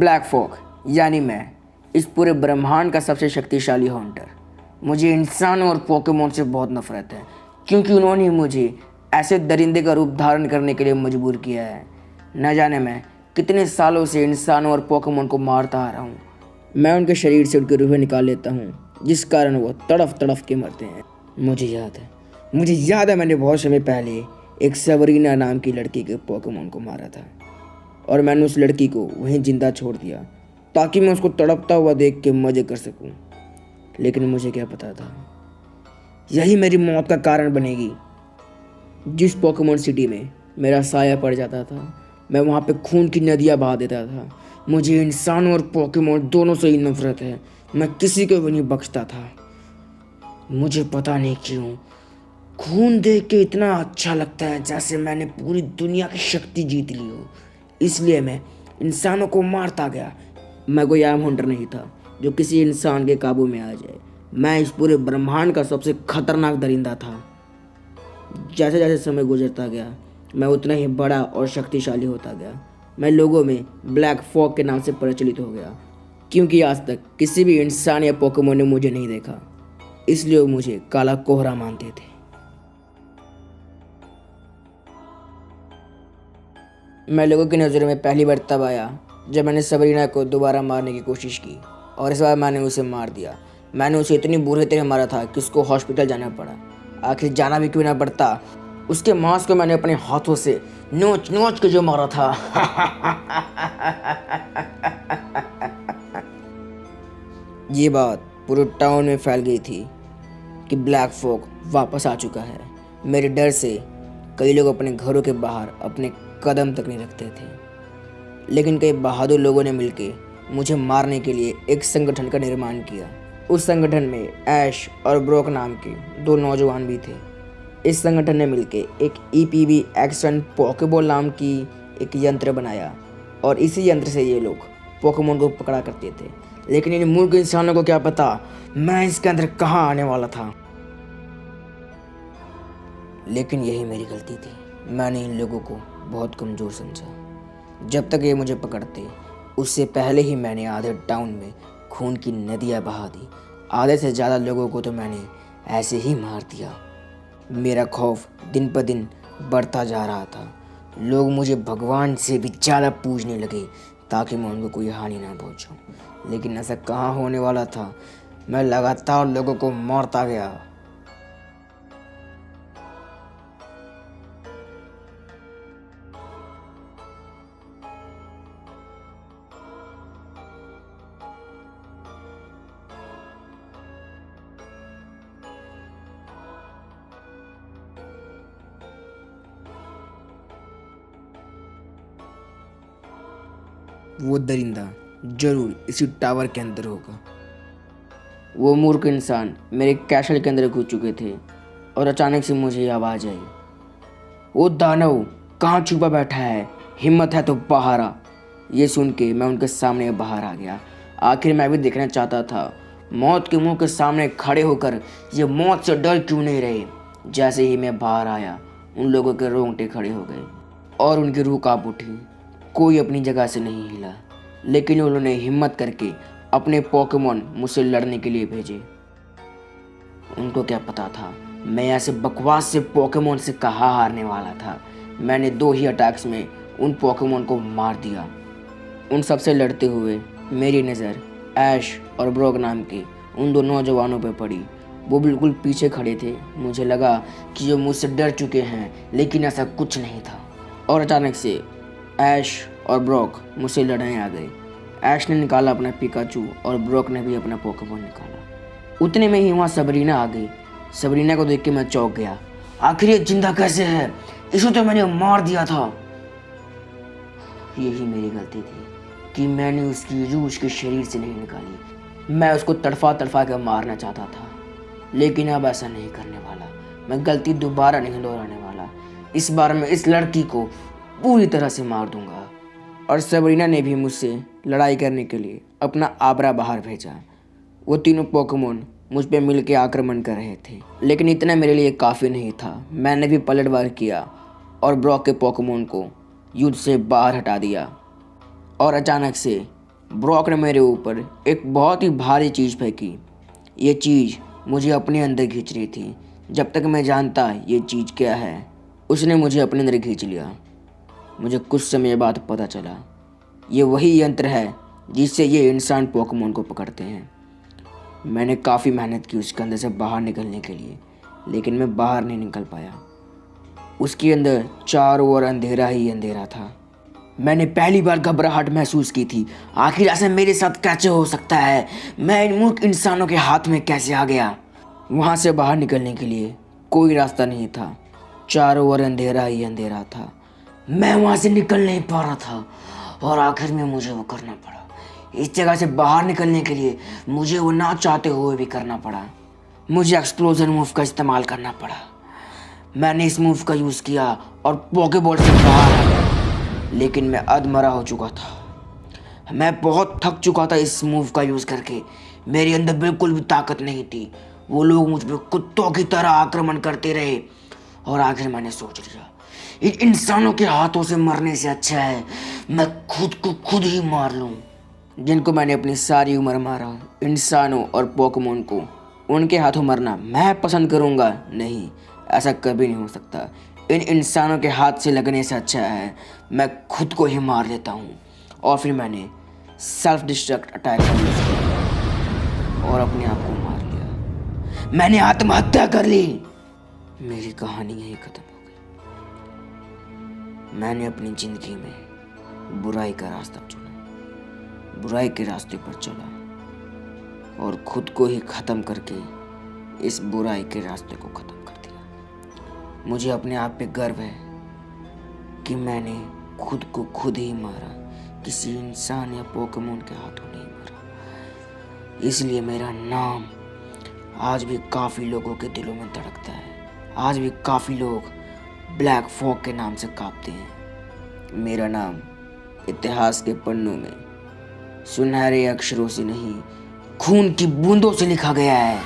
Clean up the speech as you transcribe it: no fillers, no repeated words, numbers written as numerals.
Black fog यानी मैं, इस पूरे ब्रह्मांड का सबसे शक्तिशाली हंटर। मुझे इंसानों और पोकेमॉन से बहुत नफरत है, क्योंकि उन्होंने मुझे ऐसे दरिंदे का रूप धारण करने के लिए मजबूर किया है। न जाने मैं कितने सालों से इंसानों और पोकेमॉन को मारता आ रहा हूँ। मैं उनके शरीर से उनकी रूहें निकाल लेता हूँ, जिस कारण वो तड़फ तड़फ के मरते हैं। मुझे याद है मैंने बहुत समय पहले एक सबरीना नाम की लड़की के पोकेमॉन को मारा था, और मैंने उस लड़की को वहीं जिंदा छोड़ दिया ताकि मैं उसको तड़पता हुआ देख के मजे कर सकूं। लेकिन मुझे क्या पता था यही मेरी मौत का कारण बनेगी। जिस पोकेमॉन सिटी में मेरा साया पड़ जाता था, मैं वहाँ पे खून की नदियाँ बहा देता था। मुझे इंसानों और पोकेमॉन दोनों से ही नफरत है। मैं किसी को भी नहीं बख्शता था। मुझे पता नहीं क्यों खून देख के इतना अच्छा लगता है जैसे मैंने पूरी दुनिया की शक्ति जीत ली हो। इसलिए मैं इंसानों को मारता गया। मैं कोई आम हंटर नहीं था जो किसी इंसान के काबू में आ जाए। मैं इस पूरे ब्रह्मांड का सबसे खतरनाक दरिंदा था। जैसे जैसे समय गुजरता गया, मैं उतना ही बड़ा और शक्तिशाली होता गया। मैं लोगों में ब्लैक फॉग के नाम से प्रचलित हो गया, क्योंकि आज तक किसी भी इंसान या पोकेमॉन ने मुझे नहीं देखा, इसलिए वो मुझे काला कोहरा मानते थे। मैं लोगों की नज़रों में पहली बार तब आया जब मैंने सबरीना को दोबारा मारने की कोशिश की, और इस बार मैंने उसे मार दिया। मैंने उसे इतनी बुरी तरह मारा था कि उसको हॉस्पिटल जाना पड़ा। आखिर जाना भी क्यों ना पड़ता, उसके मांस को मैंने अपने हाथों से नोच नोच के जो मारा था। ये बात पूरे टाउन में फैल गई थी कि ब्लैक फॉग वापस आ चुका है। मेरे डर से कई लोग अपने घरों के बाहर अपने कदम तक नहीं रखते थे, लेकिन कई बहादुर लोगों ने मिलकर मुझे मारने के लिए एक संगठन का निर्माण किया। उस संगठन में ऐश और ब्रोक नाम के दो नौजवान भी थे। इस संगठन ने मिलकर एक EPB एक्शन पोकेबॉल नाम की एक यंत्र बनाया, और इसी यंत्र से ये लोग पोकेमॉन को पकड़ा करते थे। लेकिन इन मूर्ख इंसानों को क्या पता मैं इसके अंदर कहाँ आने वाला था। लेकिन यही मेरी गलती थी। मैंने इन लोगों को बहुत कमज़ोर समझा। जब तक ये मुझे पकड़ते, उससे पहले ही मैंने आधे टाउन में खून की नदियाँ बहा दी। आधे से ज़्यादा लोगों को तो मैंने ऐसे ही मार दिया। मेरा खौफ दिन पर दिन बढ़ता जा रहा था। लोग मुझे भगवान से भी ज़्यादा पूजने लगे ताकि मैं उनको कोई हानि ना पहुँचाऊँ। लेकिन ऐसा कहाँ होने वाला था। मैं लगातार लोगों को मारता गया। वो दरिंदा जरूर इसी टावर के अंदर होगा। वो मूर्ख इंसान मेरे कैसल के अंदर घुस चुके थे, और अचानक से मुझे आवाज़ आई, वो दानव कहाँ छुपा बैठा है, हिम्मत है तो बाहर आ। ये सुन के मैं उनके सामने बाहर आ गया। आखिर मैं भी देखना चाहता था मौत के मुंह के सामने खड़े होकर ये मौत से डर क्यों नहीं रहे। जैसे ही मैं बाहर आया, उन लोगों के रोंगटे खड़े हो गए और उनकी रूह कांप उठी। कोई अपनी जगह से नहीं हिला, लेकिन उन्होंने हिम्मत करके अपने पोकेमॉन मुझसे लड़ने के लिए भेजे। उनको क्या पता था मैं ऐसे बकवास से पोकेमॉन से कहाँ हारने वाला था। मैंने 2 ही अटैक्स में उन पोकेमॉन को मार दिया। उन सबसे लड़ते हुए मेरी नज़र ऐश और ब्रोक नाम के उन 2 नौजवानों पर पड़ी। वो बिल्कुल पीछे खड़े थे। मुझे लगा कि वो मुझसे डर चुके हैं, लेकिन ऐसा कुछ नहीं था। और अचानक से ऐश और ब्रोक मुझसे लड़ने आ गए। ऐश ने निकाला अपना पिकाचू और ब्रोक ने भी अपना पोकेमॉन निकाला। उतने में ही वहाँ सबरीना आ गई। सबरीना को देख के मैं चौंक गया। आखिर ये जिंदा कैसे है? इसे तो मैंने मार दिया था। यही मेरी गलती थी कि मैंने उसकी रूह उसके शरीर से नहीं निकाली। मैं उसको तड़फा तड़फा कर मारना चाहता था, लेकिन अब ऐसा नहीं करने वाला। मैं गलती दोबारा नहीं दोहराने वाला। इस बार मैं इस लड़की को पूरी तरह से मार दूंगा। और सबरीना ने भी मुझसे लड़ाई करने के लिए अपना आबरा बाहर भेजा। वो तीनों पोकेमॉन मुझ पे मिल के आक्रमण कर रहे थे, लेकिन इतना मेरे लिए काफ़ी नहीं था। मैंने भी पलटवार किया और ब्रॉक के पोकेमॉन को युद्ध से बाहर हटा दिया। और अचानक से ब्रॉक ने मेरे ऊपर एक बहुत ही भारी चीज़ फेंकी। ये चीज़ मुझे अपने अंदर खींच रही थी। जब तक मैं जानता ये चीज़ क्या है, उसने मुझे अपने अंदर खींच लिया। मुझे कुछ समय बाद पता चला ये वही यंत्र है जिससे ये इंसान पोकेमोन को पकड़ते हैं। मैंने काफ़ी मेहनत की उसके अंदर से बाहर निकलने के लिए, लेकिन मैं बाहर नहीं निकल पाया। उसके अंदर चारों ओर अंधेरा ही अंधेरा था। मैंने पहली बार घबराहट महसूस की थी। आखिर ऐसा मेरे साथ कैसे हो सकता है? मैं इन मूर्ख इंसानों के हाथ में कैसे आ गया? वहाँ से बाहर निकलने के लिए कोई रास्ता नहीं था। चारों ओर अंधेरा ही अंधेरा था। मैं वहाँ से निकल नहीं पा रहा था और आखिर में मुझे वो करना पड़ा। इस जगह से बाहर निकलने के लिए मुझे वो ना चाहते हुए भी करना पड़ा। मुझे एक्सप्लोजन मूव का इस्तेमाल करना पड़ा। मैंने इस मूव का यूज़ किया और पोकेबॉल से बाहर आ गया, लेकिन मैं अधमरा हो चुका था। मैं बहुत थक चुका था इस मूव का यूज़ करके। मेरे अंदर बिल्कुल भी ताकत नहीं थी। वो लोग मुझ पर कुत्तों की तरह आक्रमण करते रहे और आखिर मैंने सोच लिया इन इंसानों के हाथों से मरने से अच्छा है मैं खुद को खुद ही मार लूं। जिनको मैंने अपनी सारी उम्र मारा, इंसानों और पोकेमोन को, उनके हाथों मरना मैं पसंद करूंगा? नहीं, ऐसा कभी नहीं हो सकता। इन इंसानों के हाथ से लगने से अच्छा है मैं खुद को ही मार लेता हूँ। और फिर मैंने सेल्फ डिस्ट्रक्ट अटैक किया और अपने आप को मार लिया। मैंने आत्महत्या कर ली। मेरी कहानी यही खत्म हो गई। मैंने अपनी जिंदगी में बुराई का रास्ता चुना, बुराई के रास्ते पर चला और खुद को ही ख़त्म करके इस बुराई के रास्ते को ख़त्म कर दिया। मुझे अपने आप पे गर्व है कि मैंने खुद को खुद ही मारा, किसी इंसान या पोकेमोन के हाथों नहीं मारा। इसलिए मेरा नाम आज भी काफ़ी लोगों के दिलों में धड़कता है। आज भी काफ़ी लोग ब्लैक फॉग के नाम से कांपते हैं। मेरा नाम इतिहास के पन्नों में सुनहरे अक्षरों से नहीं, खून की बूंदों से लिखा गया है।